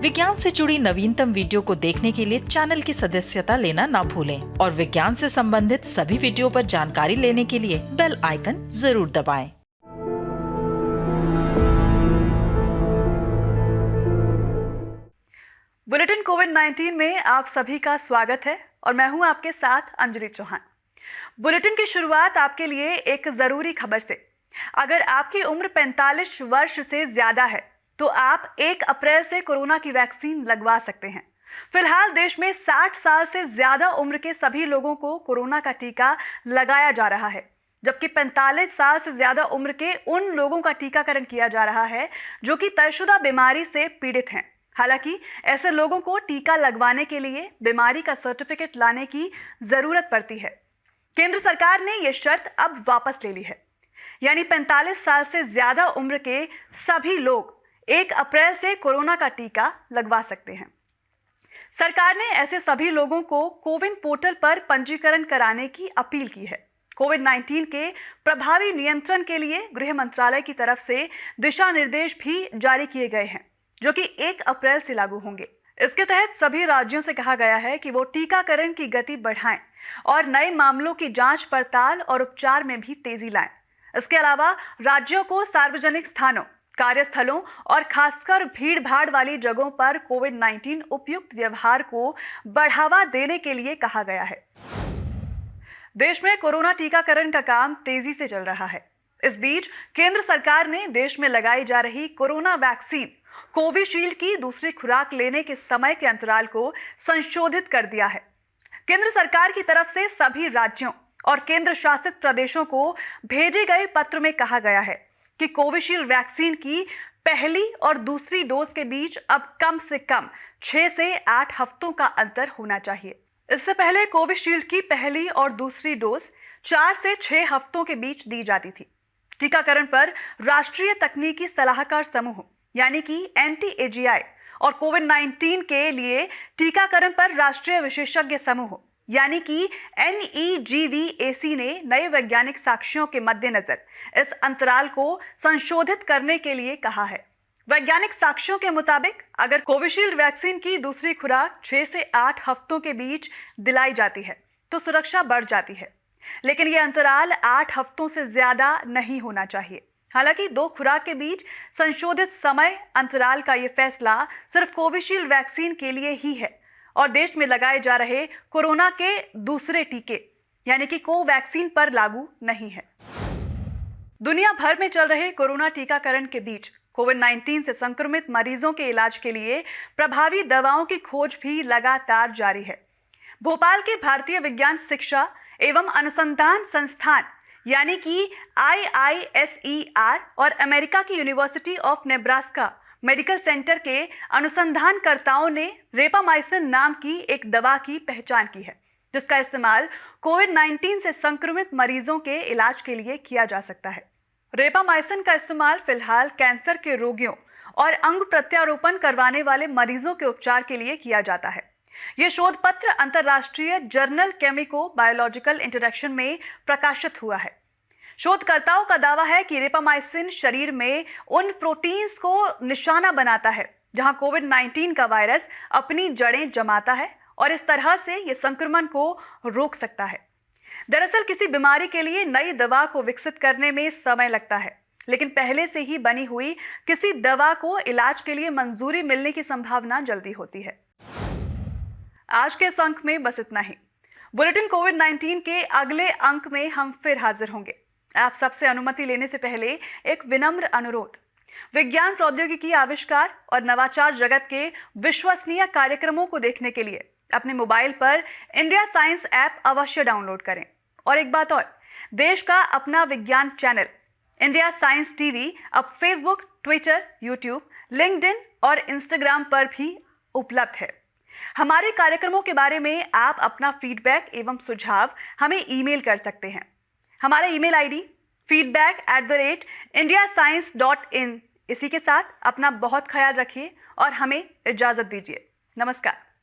विज्ञान से जुड़ी नवीनतम वीडियो को देखने के लिए चैनल की सदस्यता लेना ना भूलें और विज्ञान से संबंधित सभी वीडियो पर जानकारी लेने के लिए बेल आइकन जरूर दबाएं। बुलेटिन कोविड-19 में आप सभी का स्वागत है और मैं हूं आपके साथ अंजलि चौहान। बुलेटिन की शुरुआत आपके लिए एक जरूरी खबर से। अगर आपकी उम्र 45 वर्ष से ज्यादा है तो आप 1 अप्रैल से कोरोना की वैक्सीन लगवा सकते हैं। फिलहाल देश में 60 साल से ज्यादा उम्र के सभी लोगों को कोरोना का टीका लगाया जा रहा है, जबकि 45 साल से ज्यादा उम्र के उन लोगों का टीकाकरण किया जा रहा है जो कि तयशुदा बीमारी से पीड़ित हैं। हालांकि ऐसे लोगों को टीका लगवाने के लिए बीमारी का सर्टिफिकेट लाने की जरूरत पड़ती है। केंद्र सरकार ने यह शर्त अब वापस ले ली है, यानी 45 साल से ज्यादा उम्र के सभी लोग 1 अप्रैल से कोरोना का टीका लगवा सकते हैं। सरकार ने ऐसे सभी लोगों को कोविन पोर्टल पर पंजीकरण कराने की अपील की है। कोविड-19 के प्रभावी नियंत्रण के लिए गृह मंत्रालय की तरफ से दिशा निर्देश भी जारी किए गए हैं, जो कि 1 अप्रैल से लागू होंगे। इसके तहत सभी राज्यों से कहा गया है कि वो टीकाकरण की गति बढ़ाएं और नए मामलों की जांच पड़ताल और उपचार में भी तेजी लाएं। इसके अलावा राज्यों को सार्वजनिक स्थानों, कार्यस्थलों और खासकर भीड़-भाड़ वाली जगहों पर कोविड-19 उपयुक्त व्यवहार को बढ़ावा देने के लिए कहा गया है। देश में कोरोना टीकाकरण का काम तेजी से चल रहा है। इस बीच केंद्र सरकार ने देश में लगाई जा रही कोरोना वैक्सीन कोविशील्ड की दूसरी खुराक लेने के समय के अंतराल को संशोधित कर दिया है। केंद्र सरकार की तरफ से सभी राज्यों और केंद्र शासित प्रदेशों को भेजे गए पत्र में कहा गया है कि कोविशील्ड वैक्सीन की पहली और दूसरी डोज के बीच अब कम से कम 6 से 8 हफ्तों का अंतर होना चाहिए। इससे पहले कोविशील्ड की पहली और दूसरी डोज 4 से 6 हफ्तों के बीच दी जाती थी। टीकाकरण पर राष्ट्रीय तकनीकी सलाहकार समूह यानी कि NTAGI और कोविड-19 के लिए टीकाकरण पर राष्ट्रीय विशेषज्ञ समूह यानी कि NEGVAC ने नए वैज्ञानिक साक्ष्यों के मद्देनजर इस अंतराल को संशोधित करने के लिए कहा है। वैज्ञानिक साक्ष्यों के मुताबिक अगर कोविशील्ड वैक्सीन की दूसरी खुराक 6 से 8 हफ्तों के बीच दिलाई जाती है तो सुरक्षा बढ़ जाती है, लेकिन यह अंतराल 8 हफ्तों से ज्यादा नहीं होना चाहिए। हालांकि 2 खुराक के बीच संशोधित समय अंतराल का यह फैसला सिर्फ कोविशील्ड वैक्सीन के लिए ही है और देश में लगाए जा रहे कोरोना के दूसरे टीके यानी कि कोवैक्सीन पर लागू नहीं है। दुनिया भर में चल रहे कोरोना टीकाकरण के बीच कोविड-19 से संक्रमित मरीजों के इलाज के लिए प्रभावी दवाओं की खोज भी लगातार जारी है। भोपाल के भारतीय विज्ञान शिक्षा एवं अनुसंधान संस्थान यानी कि IISER और अमेरिका की university of Nebraska medical centre के अनुसंधानकर्ताओं ने रेपामाइसिन नाम की एक दवा की पहचान की है, जिसका इस्तेमाल कोविड-19 से संक्रमित मरीजों के इलाज के लिए किया जा सकता है। रेपामाइसिन का इस्तेमाल फिलहाल कैंसर के रोगियों और अंग प्रत्यारोपण करवाने वाले मरीजों के उपचार के लिए किया जाता है। यह शोध पत्र अंतर्राष्ट्रीय जर्नल केमिको बायोलॉजिकल इंटरेक्शन में प्रकाशित हुआ है। शोधकर्ताओं का दावा है कि रेपामाइसिन शरीर में उन प्रोटीन्स को निशाना बनाता है जहां कोविड-19 का वायरस अपनी जड़ें जमाता है और इस तरह से यह संक्रमण को रोक सकता है। दरअसल किसी बीमारी के लिए नई दवा को विकसित करने में समय लगता है, लेकिन पहले से ही बनी हुई किसी दवा को इलाज के लिए मंजूरी मिलने की संभावना जल्दी होती है। आज के इस अंक में बस इतना ही। बुलेटिन कोविड-19 के अगले अंक में हम फिर हाजिर होंगे। आप सबसे अनुमति लेने से पहले एक विनम्र अनुरोध। विज्ञान प्रौद्योगिकी आविष्कार और नवाचार जगत के विश्वसनीय कार्यक्रमों को देखने के लिए अपने मोबाइल पर इंडिया साइंस ऐप अवश्य डाउनलोड करें। और एक बात और, देश का अपना विज्ञान चैनल इंडिया साइंस टीवी अब फेसबुक, ट्विटर, यूट्यूब, लिंक्डइन और इंस्टाग्राम पर भी उपलब्ध है। हमारे कार्यक्रमों के बारे में आप अपना फीडबैक एवं सुझाव हमें ईमेल कर सकते हैं। हमारा ईमेल आईडी feedback@indiascience.in। इसी के साथ अपना बहुत ख्याल रखिए और हमें इजाजत दीजिए। नमस्कार।